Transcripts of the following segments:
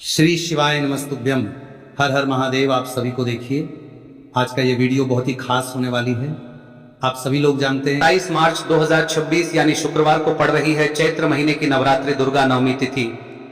श्री शिवाय नमस्तुभ्यम। हर हर महादेव। आप सभी को देखिए, आज का ये वीडियो बहुत ही खास होने वाली है। आप सभी लोग जानते हैं 22 मार्च 2026 यानी शुक्रवार को पड़ रही है चैत्र महीने की नवरात्रि दुर्गा नवमी तिथि।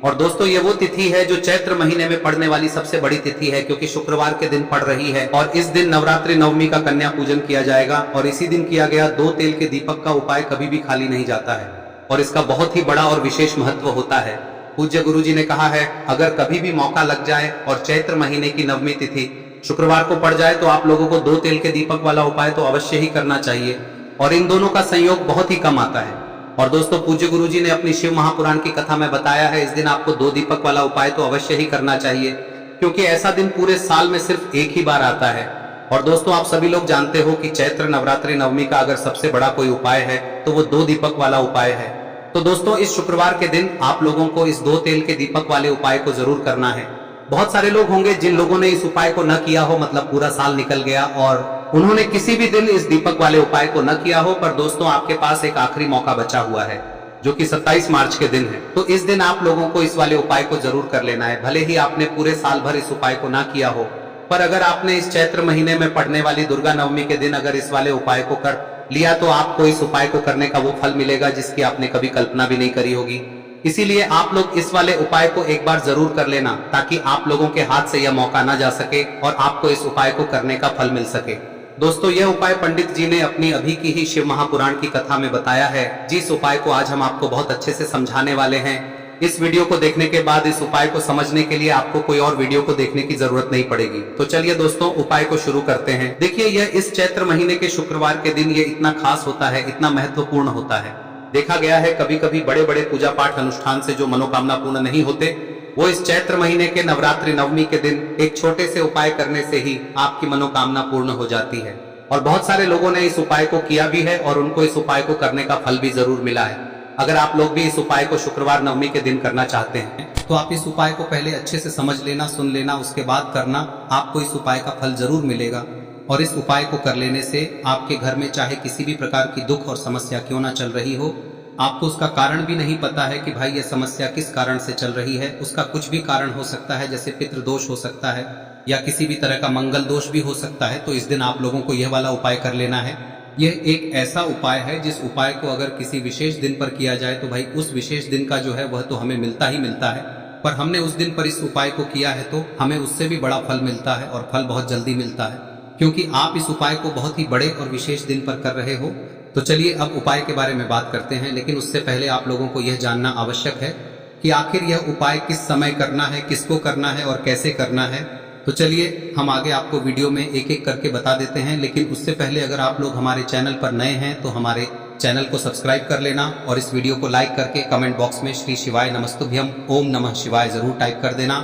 और दोस्तों ये वो तिथि है जो चैत्र महीने में पड़ने वाली सबसे बड़ी तिथि है, क्योंकि शुक्रवार के दिन पड़ रही है। और इस दिन नवरात्रि नवमी का कन्या पूजन किया जाएगा और इसी दिन किया गया 2 तेल के दीपक का उपाय कभी भी खाली नहीं जाता है और इसका बहुत ही बड़ा और विशेष महत्व होता है। पूज्य गुरु जी ने कहा है, अगर कभी भी मौका लग जाए और चैत्र महीने की नवमी तिथि शुक्रवार को पड़ जाए तो आप लोगों को 2 तेल के दीपक वाला उपाय तो अवश्य ही करना चाहिए। और इन दोनों का संयोग बहुत ही कम आता है। और दोस्तों पूज्य गुरु जी ने अपनी शिव महापुराण की कथा में बताया है, इस दिन आपको 2 दीपक वाला उपाय तो अवश्य ही करना चाहिए, क्योंकि ऐसा दिन पूरे साल में सिर्फ एक ही बार आता है। और दोस्तों आप सभी लोग जानते हो कि चैत्र नवरात्रि नवमी का अगर सबसे बड़ा कोई उपाय है तो वो 2 दीपक वाला उपाय है। तो दोस्तों इस शुक्रवार के दिन आप लोगों को इस 2 तेल के दीपक वाले उपाय को जरूर करना है। बहुत सारे लोग होंगे जिन लोगों ने इस उपाय को न किया हो, मतलब पूरा साल निकल गया और उन्होंने किसी भी दिन इस दीपक वाले उपाय को न किया हो, पर दोस्तों आपके पास एक आखिरी मौका बचा हुआ है जो कि 27 मार्च के दिन है। तो इस दिन आप लोगों को इस वाले उपाय को जरूर कर लेना है। भले ही आपने पूरे साल भर इस उपाय को ना किया हो, पर अगर आपने इस चैत्र महीने में पड़ने वाली दुर्गा नवमी के दिन अगर इस वाले उपाय को कर लिया तो आपको इस उपाय को करने का वो फल मिलेगा जिसकी आपने कभी कल्पना भी नहीं करी होगी। इसीलिए आप लोग इस वाले उपाय को एक बार जरूर कर लेना, ताकि आप लोगों के हाथ से यह मौका ना जा सके और आपको इस उपाय को करने का फल मिल सके। दोस्तों यह उपाय पंडित जी ने अपनी अभी की ही शिव महापुराण की कथा में बताया है, जिस उपाय को आज हम आपको बहुत अच्छे से समझाने वाले हैं। इस वीडियो को देखने के बाद इस उपाय को समझने के लिए आपको कोई और वीडियो को देखने की जरूरत नहीं पड़ेगी। तो चलिए दोस्तों उपाय को शुरू करते हैं। देखिए यह इस चैत्र महीने के शुक्रवार के दिन ये इतना खास होता है, इतना महत्वपूर्ण होता है। देखा गया है कभी कभी बड़े बड़े पूजा पाठ अनुष्ठान से जो मनोकामना पूर्ण नहीं होते, वो इस चैत्र महीने के नवरात्रि नवमी के दिन एक छोटे से उपाय करने से ही आपकी मनोकामना पूर्ण हो जाती है। और बहुत सारे लोगों ने इस उपाय को किया भी है और उनको इस उपाय को करने का फल भी जरूर मिला है। अगर आप लोग भी इस उपाय को शुक्रवार नवमी के दिन करना चाहते हैं तो आप इस उपाय को पहले अच्छे से समझ लेना, सुन लेना, उसके बाद करना। आपको इस उपाय का फल जरूर मिलेगा। और इस उपाय को कर लेने से आपके घर में चाहे किसी भी प्रकार की दुख और समस्या क्यों ना चल रही हो, आपको उसका कारण भी नहीं पता है कि भाई ये समस्या किस कारण से चल रही है, उसका कुछ भी कारण हो सकता है, जैसे पितृदोष हो सकता है या किसी भी तरह का मंगल दोष भी हो सकता है। तो इस दिन आप लोगों को यह वाला उपाय कर लेना है। यह एक ऐसा उपाय है जिस उपाय को अगर किसी विशेष दिन पर किया जाए तो भाई उस विशेष दिन का जो है वह तो हमें मिलता ही मिलता है, पर हमने उस दिन पर इस उपाय को किया है तो हमें उससे भी बड़ा फल मिलता है और फल बहुत जल्दी मिलता है, क्योंकि आप इस उपाय को बहुत ही बड़े और विशेष दिन पर कर रहे हो। तो चलिए अब उपाय के बारे में बात करते हैं, लेकिन उससे पहले आप लोगों को यह जानना आवश्यक है कि आखिर यह उपाय किस समय करना है, किसको करना है और कैसे करना है। तो चलिए हम आगे आपको वीडियो में एक एक करके बता देते हैं, लेकिन उससे पहले अगर आप लोग हमारे चैनल पर नए हैं तो हमारे चैनल को सब्सक्राइब कर लेना और इस वीडियो को लाइक करके कमेंट बॉक्स में श्री शिवाय नमस्तुभ्यम ओम नमः शिवाय जरूर टाइप कर देना।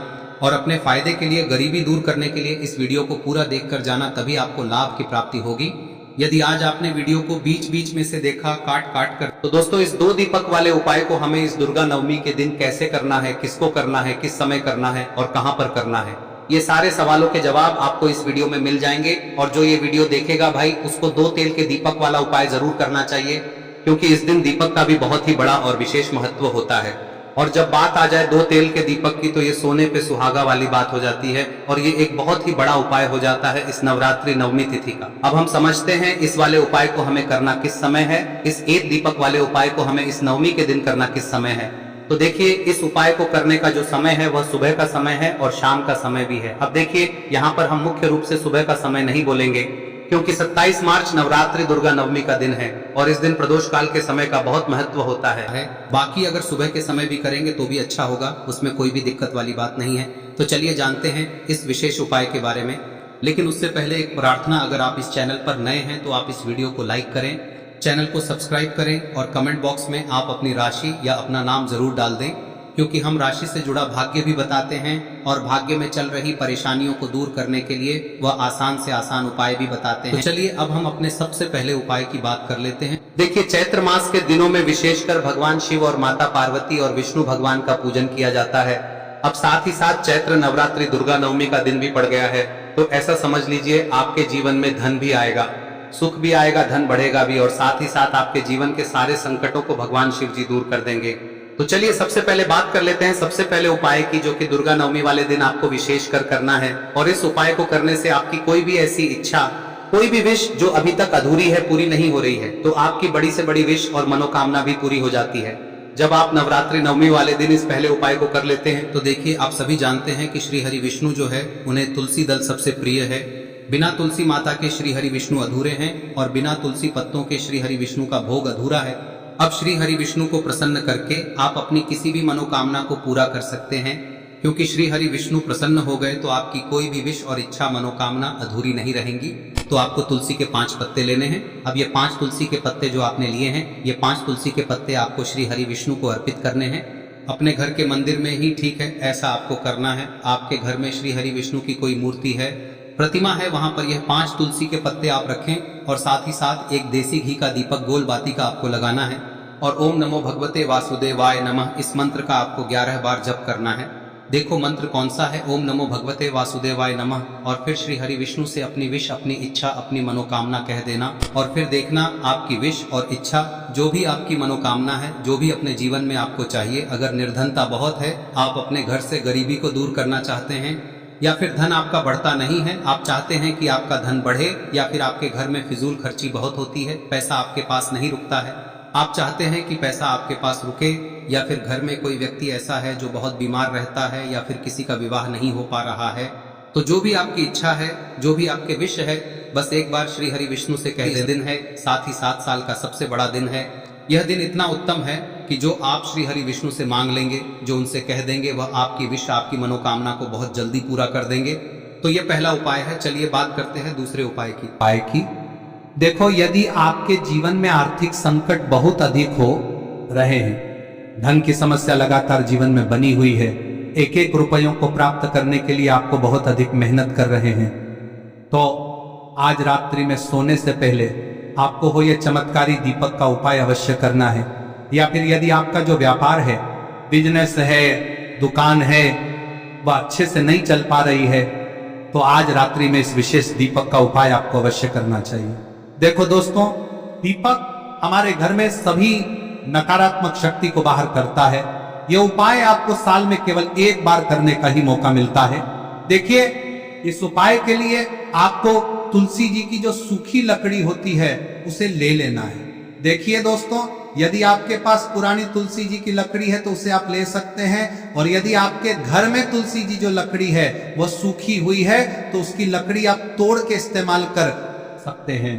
और अपने फायदे के लिए, गरीबी दूर करने के लिए इस वीडियो को पूरा देख कर जाना, तभी आपको लाभ की प्राप्ति होगी। यदि आज आपने वीडियो को बीच बीच में से देखा काट काट कर, तो दोस्तों इस 2 दीपक वाले उपाय को हमें इस दुर्गा नवमी के दिन कैसे करना है, किसको करना है, किस समय करना है और कहां पर करना है, ये सारे सवालों के जवाब आपको इस वीडियो में मिल जाएंगे। और जो ये वीडियो देखेगा भाई उसको 2 तेल के दीपक वाला उपाय जरूर करना चाहिए, क्योंकि इस दिन दीपक का भी बहुत ही बड़ा और विशेष महत्व होता है। और जब बात आ जाए 2 तेल के दीपक की तो ये सोने पे सुहागा वाली बात हो जाती है और ये एक बहुत ही बड़ा उपाय हो जाता है इस नवरात्रि नवमी तिथि का। अब हम समझते हैं इस वाले उपाय को हमें करना किस समय है, इस 1 दीपक वाले उपाय को हमें इस नवमी के दिन करना किस समय है। तो देखिए इस उपाय को करने का जो समय है वह सुबह का समय है और शाम का समय भी है। अब देखिए यहाँ पर हम मुख्य रूप से सुबह का समय नहीं बोलेंगे, क्योंकि 27 मार्च नवरात्रि दुर्गा नवमी का दिन है और इस दिन प्रदोष काल के समय का बहुत महत्व होता है। बाकी अगर सुबह के समय भी करेंगे तो भी अच्छा होगा, उसमें कोई भी दिक्कत वाली बात नहीं है। तो चलिए जानते हैं इस विशेष उपाय के बारे में, लेकिन उससे पहले एक प्रार्थना, अगर आप इस चैनल पर नए हैं तो आप इस वीडियो को लाइक करें, चैनल को सब्सक्राइब करें और कमेंट बॉक्स में आप अपनी राशि या अपना नाम जरूर डाल दें, क्योंकि हम राशि से जुड़ा भाग्य भी बताते हैं और भाग्य में चल रही परेशानियों को दूर करने के लिए वह आसान से आसान उपाय भी बताते हैं। तो चलिए अब हम अपने सबसे पहले उपाय की बात कर लेते हैं। देखिए चैत्र मास के दिनों में विशेषकर भगवान शिव और माता पार्वती और विष्णु भगवान का पूजन किया जाता है। अब साथ ही साथ चैत्र नवरात्रि दुर्गा नवमी का दिन भी पड़ गया है, तो ऐसा समझ लीजिए आपके जीवन में धन भी आएगा, सुख भी आएगा, धन बढ़ेगा भी और साथ ही साथ आपके जीवन के सारे संकटों को भगवान शिव जी दूर कर देंगे। तो चलिए सबसे पहले बात कर लेते हैं सबसे पहले उपाय की, जो कि दुर्गा नवमी वाले दिन आपको विशेष कर करना है। और इस उपाय को करने से आपकी कोई भी ऐसी इच्छा, कोई भी विश जो अभी तक अधूरी है, पूरी नहीं हो रही है, तो आपकी बड़ी से बड़ी विश और मनोकामना भी पूरी हो जाती है जब आप नवरात्रि नवमी वाले दिन इस पहले उपाय को कर लेते हैं। तो देखिए, आप सभी जानते हैं कि श्री हरि विष्णु जो है उन्हें तुलसी दल सबसे प्रिय है। बिना तुलसी माता के श्री हरि विष्णु अधूरे हैं और बिना तुलसी पत्तों के श्री हरि विष्णु का भोग अधूरा है। अब श्री हरि विष्णु को प्रसन्न करके आप अपनी किसी भी मनोकामना को पूरा कर सकते हैं, क्योंकि श्री हरि विष्णु प्रसन्न हो गए तो आपकी कोई भी विश और इच्छा मनोकामना अधूरी नहीं रहेंगी। तो आपको तुलसी के 5 पत्ते लेने हैं। अब ये 5 तुलसी के पत्ते जो आपने लिए हैं, ये 5 तुलसी के पत्ते आपको श्री हरि विष्णु को अर्पित करने हैं। अपने घर के मंदिर में ही ठीक है, ऐसा आपको करना है। आपके घर में श्री हरि विष्णु की कोई मूर्ति है, प्रतिमा है, वहां पर यह 5 तुलसी के पत्ते आप रखें और साथ ही साथ एक देसी घी का दीपक गोल बाती का आपको लगाना है और ओम नमो भगवते वासुदेवाय नमः इस मंत्र का आपको 11 बार जप करना है। देखो मंत्र कौन सा है, ओम नमो भगवते वासुदेवाय नमः, और फिर श्री हरि विष्णु से अपनी विश, अपनी इच्छा, अपनी मनोकामना कह देना और फिर देखना आपकी विश और इच्छा, जो भी आपकी मनोकामना है, जो भी अपने जीवन में आपको चाहिए। अगर निर्धनता बहुत है, आप अपने घर से गरीबी को दूर करना चाहते हैं, या फिर धन आपका बढ़ता नहीं है, आप चाहते हैं कि आपका धन बढ़े, या फिर आपके घर में फिजूल खर्ची बहुत होती है, पैसा आपके पास नहीं रुकता है, आप चाहते हैं कि पैसा आपके पास रुके, या फिर घर में कोई व्यक्ति ऐसा है जो बहुत बीमार रहता है, या फिर किसी का विवाह नहीं हो पा रहा है, तो जो भी आपकी इच्छा है, जो भी आपके विश है, बस एक बार श्री हरि विष्णु से कह दे। दिन है, साथ ही 7 साल का सबसे बड़ा दिन है। यह दिन इतना उत्तम है कि जो आप श्री हरि विष्णु से मांग लेंगे, जो उनसे कह देंगे, वह आपकी विश, आपकी मनोकामना को बहुत जल्दी पूरा कर देंगे। तो यह पहला उपाय है। चलिए बात करते हैं दूसरे उपाय की। देखो, यदि आपके जीवन में आर्थिक संकट बहुत अधिक हो रहे हैं, धन की समस्या लगातार जीवन में बनी हुई है, एक एक रुपयों को प्राप्त करने के लिए आपको बहुत अधिक मेहनत कर रहे हैं, तो आज रात्रि में सोने से पहले आपको हो यह चमत्कारी दीपक का उपाय अवश्य करना है। या फिर यदि आपका जो व्यापार है, बिजनेस है, दुकान है, वह अच्छे से नहीं चल पा रही है, तो आज रात्रि में इस विशेष दीपक का उपाय आपको अवश्य करना चाहिए। देखो दोस्तों, दीपक हमारे घर में सभी नकारात्मक शक्ति को बाहर करता है। यह उपाय आपको साल में केवल एक बार करने का ही मौका मिलता है। देखिए, इस उपाय के लिए आपको तुलसी जी की जो सूखी लकड़ी होती है उसे ले लेना है। देखिए दोस्तों, यदि आपके पास पुरानी तुलसी जी की लकड़ी है तो उसे आप ले सकते हैं, और यदि आपके घर में तुलसी जी जो लकड़ी है वह सूखी हुई है तो उसकी लकड़ी आप तोड़ के इस्तेमाल कर सकते हैं।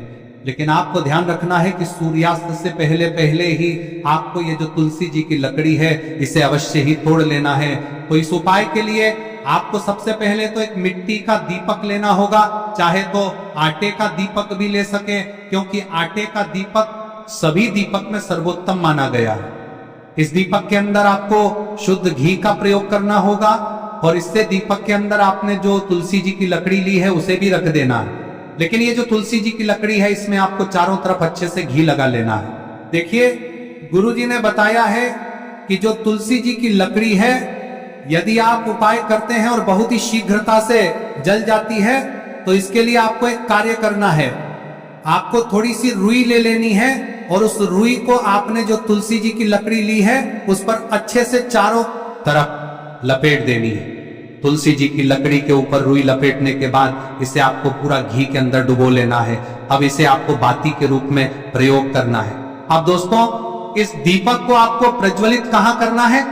लेकिन आपको ध्यान रखना है कि सूर्यास्त से पहले पहले ही आपको ये जो तुलसी जी की लकड़ी है इसे अवश्य ही तोड़ लेना है। तो इस उपाय के लिए आपको सबसे पहले तो एक मिट्टी का दीपक लेना होगा, चाहे तो आटे का दीपक भी ले सके, क्योंकि आटे का दीपक सभी दीपक में सर्वोत्तम माना गया है। इस दीपक के अंदर आपको शुद्ध घी का प्रयोग करना होगा, और इससे दीपक के अंदर आपने जो तुलसी जी की लकड़ी ली है उसे भी रख देना है। लेकिन ये जो तुलसी जी की लकड़ी है, इसमें आपको चारों तरफ अच्छे से घी लगा लेना है। देखिए, गुरुजी ने बताया है कि जो तुलसी जी की लकड़ी है, यदि आप उपाय करते हैं और बहुत ही शीघ्रता से जल जाती है, तो इसके लिए आपको एक कार्य करना है। आपको थोड़ी सी रुई ले लेनी है और उस रुई को आपने जो तुलसी जी की लकड़ी ली है उस पर अच्छे से चारों तरफ लपेट देनी है। तुलसी जी की लकड़ी के ऊपर रुई लपेटने के बाद इसे आपको पूरा घी के अंदर डुबो लेना है। अब इसे आपको बाती के रूप में प्रयोग करना है। अब दोस्तों, इस दीपक को आपको प्रज्वलित कहाँ करना है?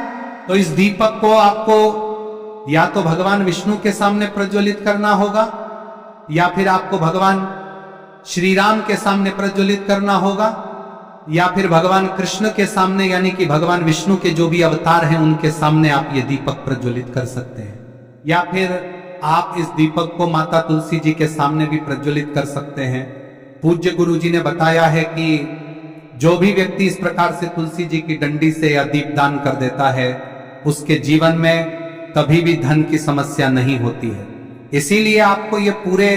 तो इस दीपक को आपको या तो भगवान विष्णु के सामने प्रज्वलित करना होगा, या फिर आपको भगवान श्री राम के सामने प्रज्वलित करना होगा, या फिर भगवान कृष्ण के सामने, यानी कि भगवान विष्णु के जो भी अवतार हैं उनके सामने आप ये दीपक प्रज्वलित कर सकते हैं। या फिर आप इस दीपक को माता तुलसी जी के सामने भी प्रज्वलित कर सकते हैं। पूज्य गुरु जी ने बताया है कि जो भी व्यक्ति इस प्रकार से तुलसी जी की डंडी से या दीपदान कर देता है, उसके जीवन में कभी भी धन की समस्या नहीं होती है। इसीलिए आपको ये पूरे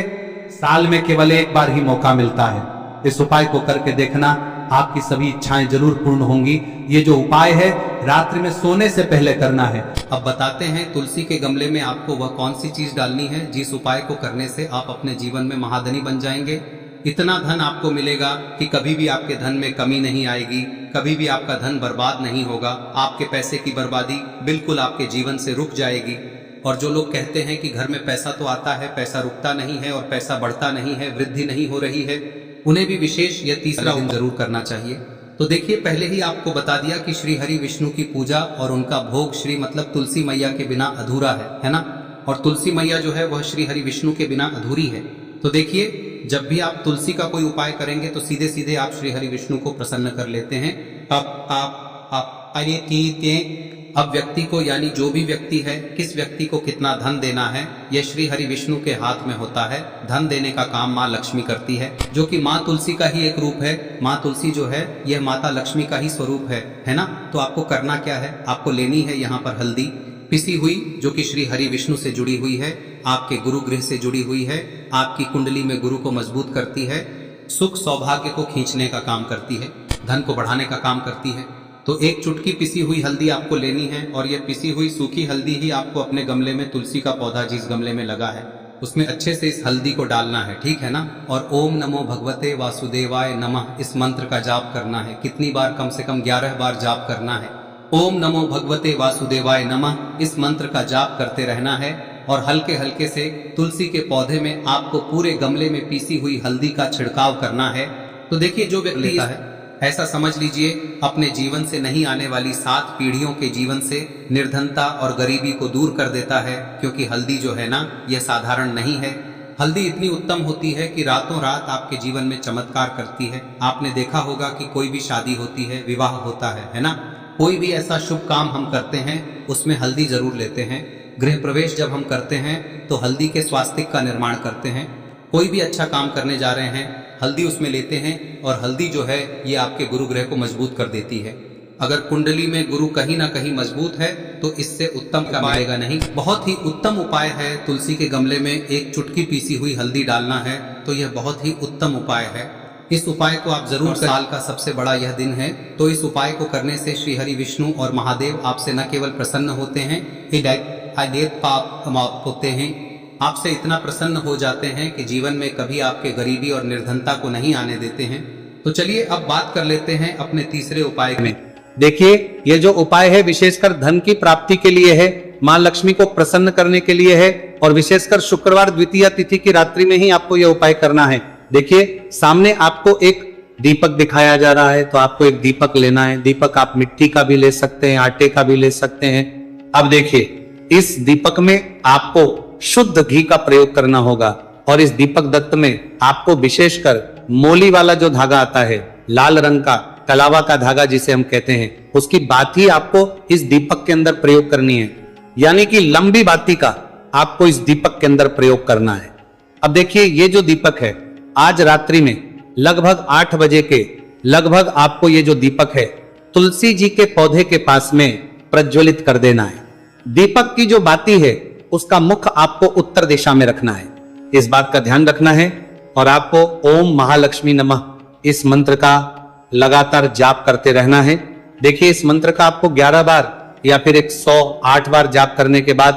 साल में केवल एक बार ही मौका मिलता है। इस उपाय को करके देखना, आपकी सभी इच्छाएं जरूर पूर्ण होंगी। ये जो उपाय है रात्रि में सोने से पहले करना है। अब बताते हैं तुलसी के गमले में आपको वह कौन सी चीज डालनी है जिस उपाय को करने से आप अपने जीवन में महाधनी बन जाएंगे। इतना धन आपको मिलेगा कि कभी भी आपके धन में कमी नहीं आएगी, कभी भी आपका धन बर्बाद नहीं होगा। आपके पैसे की बर्बादी बिल्कुल आपके जीवन से रुक जाएगी। और जो लोग कहते हैं कि घर में पैसा तो आता है, पैसा रुकता नहीं है और पैसा बढ़ता नहीं है, वृद्धि नहीं हो रही है, उन्हें भी विशेष यह तीसरा दिन जरूर करना चाहिए। तो देखिए, पहले ही आपको बता दिया कि श्री हरि विष्णु की पूजा और उनका भोग श्री मतलब तुलसी मैया के बिना अधूरा है ना। और तुलसी मैया जो है वह श्री हरि विष्णु के बिना अधूरी है। तो देखिए, जब भी आप तुलसी का कोई उपाय करेंगे तो सीधे सीधे आप श्री हरि विष्णु को प्रसन्न कर लेते हैं। अब व्यक्ति को, यानी जो भी व्यक्ति है, किस व्यक्ति को कितना धन देना है, यह श्री हरि विष्णु के हाथ में होता है। धन देने का काम माँ लक्ष्मी करती है, जो कि माँ तुलसी का ही एक रूप है। माँ तुलसी जो है यह माता लक्ष्मी का ही स्वरूप है ना। तो आपको करना क्या है, आपको लेनी है यहाँ पर हल्दी पिसी हुई, जो कि श्री हरि विष्णु से जुड़ी हुई है, आपके गुरु गृह से जुड़ी हुई है, आपकी कुंडली में गुरु को मजबूत करती है, सुख सौभाग्य को खींचने का काम करती है, धन को बढ़ाने का काम करती है। तो एक चुटकी पिसी हुई हल्दी आपको लेनी है और यह पिसी हुई सूखी हल्दी ही आपको अपने गमले में, तुलसी का पौधा जिस गमले में लगा है उसमें अच्छे से इस हल्दी को डालना है, ठीक है ना। और ओम नमो भगवते वासुदेवाय नमः इस मंत्र का जाप करना है। कितनी बार? कम से कम 11 बार जाप करना है। ओम नमो भगवते वासुदेवाय नमः इस मंत्र का जाप करते रहना है और हल्के हल्के से तुलसी के पौधे में आपको पूरे गमले में पीसी हुई हल्दी का छिड़काव करना है। तो देखिए, जो व्यक्ति लेता है, ऐसा समझ लीजिए अपने जीवन से नहीं आने वाली 7 पीढ़ियों के जीवन से निर्धनता और गरीबी को दूर कर देता है। क्योंकि हल्दी जो है ना, यह साधारण नहीं है। हल्दी इतनी उत्तम होती है कि रातों रात आपके जीवन में चमत्कार करती है। आपने देखा होगा कि कोई भी शादी होती है, विवाह होता है ना, कोई भी ऐसा शुभ काम हम करते हैं उसमें हल्दी जरूर लेते हैं। गृह प्रवेश जब हम करते हैं तो हल्दी के स्वास्तिक का निर्माण करते हैं। कोई भी अच्छा काम करने जा रहे हैं, हल्दी उसमें लेते हैं और हल्दी जो है ये आपके गुरु ग्रह को मजबूत कर देती है। अगर कुंडली में गुरु कहीं ना कहीं मजबूत है तो इससे उत्तम का मिलेगा नहीं। बहुत ही उत्तम उपाय है, तुलसी के गमले में एक चुटकी पीसी हुई हल्दी डालना है, तो यह बहुत ही उत्तम उपाय है। इस उपाय को आप जरूर, साल का सबसे बड़ा यह दिन है, तो इस उपाय को करने से श्री हरि विष्णु और महादेव आपसे न केवल प्रसन्न होते हैं, होते हैं, आपसे इतना प्रसन्न हो जाते हैं कि जीवन में कभी आपके गरीबी और निर्धनता को नहीं आने देते हैं। तो चलिए अब बात कर लेते हैं अपने तीसरे उपाय में। देखिए, ये जो उपाय है विशेषकर धन की प्राप्ति के लिए है, माँ लक्ष्मी को प्रसन्न करने के लिए है और विशेषकर शुक्रवार द्वितीया तिथि की रात्रि में ही आपको यह उपाय करना है। देखिए, सामने आपको एक दीपक दिखाया जा रहा है, तो आपको एक दीपक लेना है। दीपक आप मिट्टी का भी ले सकते हैं, आटे का भी ले सकते हैं। अब देखिए, इस दीपक में आपको शुद्ध घी का प्रयोग करना होगा और इस दीपक दत्त में आपको विशेषकर मोली वाला जो धागा आता है, लाल रंग का कलावा का धागा जिसे हम कहते हैं, उसकी बाती आपको इस दीपक के अंदर प्रयोग करनी है। यानी कि लंबी बाती का आपको इस दीपक के अंदर प्रयोग करना है। अब देखिए, ये जो दीपक है, आज रात्रि में लगभग 8 बजे के लगभग आपको ये जो दीपक है तुलसी जी के पौधे के पास में प्रज्वलित कर देना है। दीपक की जो बाती है उसका मुख आपको उत्तर दिशा में रखना है, इस बात का ध्यान रखना है। और आपको ओम महालक्ष्मी नमः इस मंत्र का लगातार जाप करते रहना है। देखिए, इस मंत्र का आपको 11 बार या फिर 108 बार जाप करने के बाद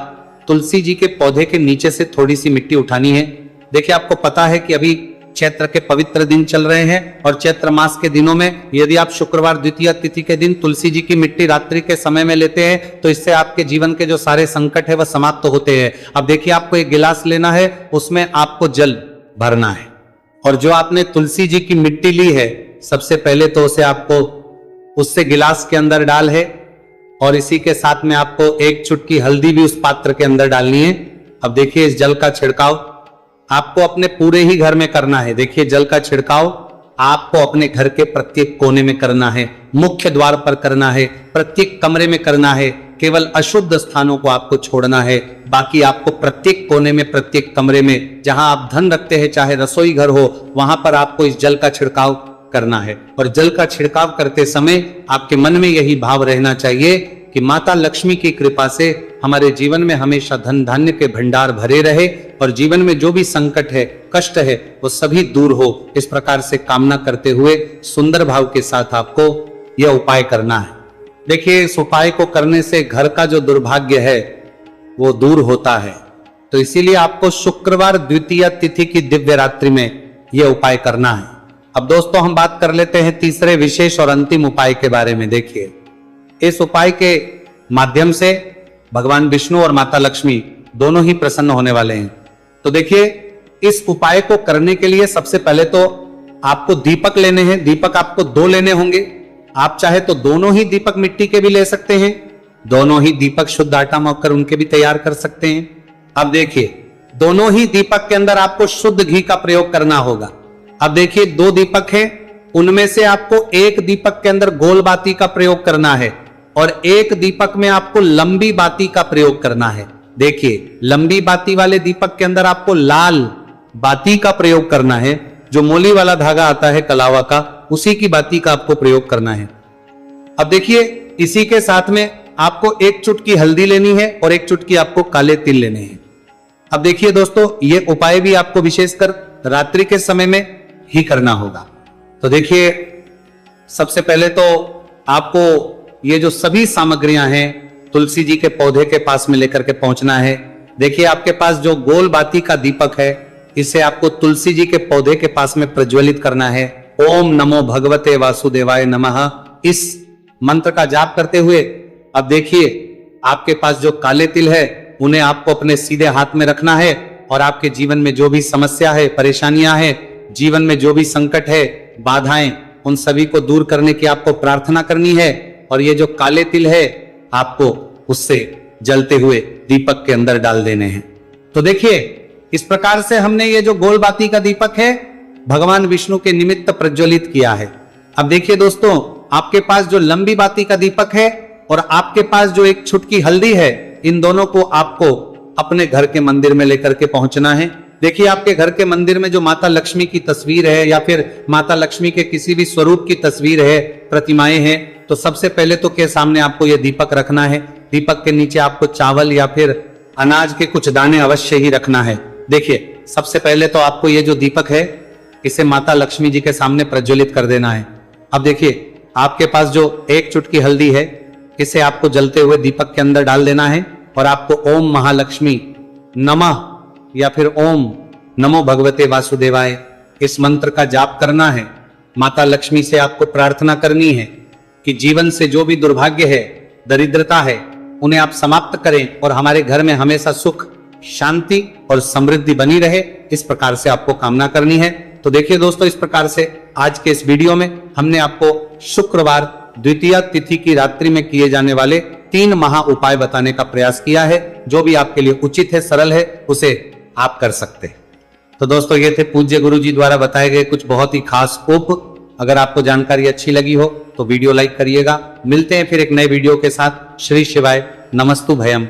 तुलसी जी के पौधे के नीचे से थोड़ी सी मिट्टी उठानी है। देखिए, आपको पता है कि अभी चैत्र के पवित्र दिन चल रहे हैं और चैत्र मास के दिनों में यदि आप शुक्रवार द्वितीया तिथि के दिन तुलसी जी की मिट्टी रात्रि के समय में लेते हैं तो इससे आपके जीवन के जो सारे संकट है वह समाप्त होते हैं। अब देखिए, आपको एक गिलास लेना है, उसमें आपको जल भरना है और जो आपने तुलसी जी की मिट्टी ली है, सबसे पहले तो उसे आपको उससे गिलास के अंदर डाल है और इसी के साथ में आपको एक चुटकी हल्दी भी उस पात्र के अंदर डालनी है। अब देखिए, इस जल का छिड़काव आपको अपने पूरे ही घर में करना है। देखिए, जल का छिड़काव आपको अपने घर के प्रत्येक कोने में करना है, मुख्य द्वार पर करना है, प्रत्येक कमरे में करना है। केवल अशुद्ध स्थानों को आपको छोड़ना है, बाकी आपको प्रत्येक कोने में, प्रत्येक कमरे में जहां आप धन रखते हैं, चाहे रसोई घर हो, वहां पर आपको इस जल का छिड़काव करना है। और जल का छिड़काव करते समय आपके मन में यही भाव रहना चाहिए कि माता लक्ष्मी की कृपा से हमारे जीवन में हमेशा धन धान्य के भंडार भरे रहे और जीवन में जो भी संकट है, कष्ट है, वो सभी दूर हो। इस प्रकार से कामना करते हुए सुंदर भाव के साथ आपको यह उपाय करना है। देखिए, इस उपाय को करने से घर का जो दुर्भाग्य है वो दूर होता है। तो इसीलिए आपको शुक्रवार द्वितीया तिथि की दिव्य रात्रि में यह उपाय करना है। अब दोस्तों हम बात कर लेते हैं तीसरे विशेष और अंतिम उपाय के बारे में। देखिए, इस उपाय के माध्यम से भगवान विष्णु और माता लक्ष्मी दोनों ही प्रसन्न होने वाले हैं। तो देखिए, इस उपाय को करने के लिए सबसे पहले तो आपको दीपक लेने हैं। दीपक आपको 2 लेने होंगे। आप चाहे तो दोनों ही दीपक मिट्टी के भी ले सकते हैं, दोनों ही दीपक शुद्ध आटा मौकर उनके भी तैयार कर सकते हैं। अब देखिए, दोनों ही दीपक के अंदर आपको शुद्ध घी का प्रयोग करना होगा। अब देखिए, 2 दीपक हैं, उनमें से आपको एक दीपक के अंदर गोल बाती का प्रयोग करना है और एक दीपक में आपको लंबी बाती का प्रयोग करना है। देखिए, लंबी बाती वाले दीपक के अंदर आपको लाल बाती का प्रयोग करना है, जो मोली वाला धागा आता है कलावा का, उसी की बाती का आपको प्रयोग करना है। अब देखिए, इसी के साथ में आपको एक चुटकी हल्दी लेनी है और एक चुटकी आपको काले तिल लेने हैं। अब देखिए दोस्तों, ये उपाय भी आपको विशेषकर रात्रि के समय में ही करना होगा। तो देखिए, सबसे पहले तो आपको ये जो सभी सामग्रियां हैं तुलसी जी के पौधे के पास में लेकर के पहुंचना है। देखिए, आपके पास जो गोल बाती का दीपक है, इसे आपको तुलसी जी के पौधे के पास में प्रज्वलित करना है। ओम नमो भगवते वासुदेवाय नमः, इस मंत्र का जाप करते हुए अब देखिए, आपके पास जो काले तिल है उन्हें आपको अपने सीधे हाथ में रखना है और आपके जीवन में जो भी समस्या है, परेशानियां हैं, जीवन में जो भी संकट है, बाधाएं, उन सभी को दूर करने की आपको प्रार्थना करनी है। और ये जो काले तिल है आपको उससे जलते हुए दीपक के अंदर डाल देने हैं। तो देखिए, इस प्रकार से हमने ये जो गोल बाती का दीपक है भगवान विष्णु के निमित्त प्रज्वलित किया है। अब देखिए दोस्तों, आपके पास जो लंबी बाती का दीपक है और आपके पास जो एक छुटकी हल्दी है, इन दोनों को आपको अपने घर के मंदिर में लेकर के पहुंचना है। देखिए, आपके घर के मंदिर में जो माता लक्ष्मी की तस्वीर है या फिर माता लक्ष्मी के किसी भी स्वरूप की तस्वीर है, प्रतिमाएं हैं, तो सबसे पहले तो के सामने आपको यह दीपक रखना है। दीपक के नीचे आपको चावल या फिर अनाज के कुछ दाने अवश्य ही रखना है। देखिए, सबसे पहले तो आपको ये जो दीपक है इसे माता लक्ष्मी जी के सामने प्रज्वलित कर देना है। अब देखिए, आपके पास जो एक चुटकी हल्दी है, इसे आपको जलते हुए दीपक के अंदर डाल देना है और आपको ओम महालक्ष्मी नमः या फिर ओम नमो भगवते वासुदेवाय इस मंत्र का जाप करना है। माता लक्ष्मी से आपको प्रार्थना करनी है कि जीवन से जो भी दुर्भाग्य है, दरिद्रता है, उन्हें आप समाप्त करें और हमारे घर में हमेशा सुख, शांति और समृद्धि बनी रहे। इस प्रकार से आपको कामना करनी है। तो देखिए दोस्तों, इस प्रकार से आज के इस वीडियो में हमने आपको शुक्रवार द्वितीया तिथि की रात्रि में किए जाने वाले 3 महा उपाय बताने का प्रयास किया है। जो भी आपके लिए उचित है, सरल है, उसे आप कर सकते हैं। तो दोस्तों, ये थे पूज्य गुरु जी द्वारा बताए गए कुछ बहुत ही खास उप। अगर आपको जानकारी अच्छी लगी हो तो वीडियो लाइक करिएगा। मिलते हैं फिर एक नए वीडियो के साथ। श्री शिवाय, नमस्तु भयम।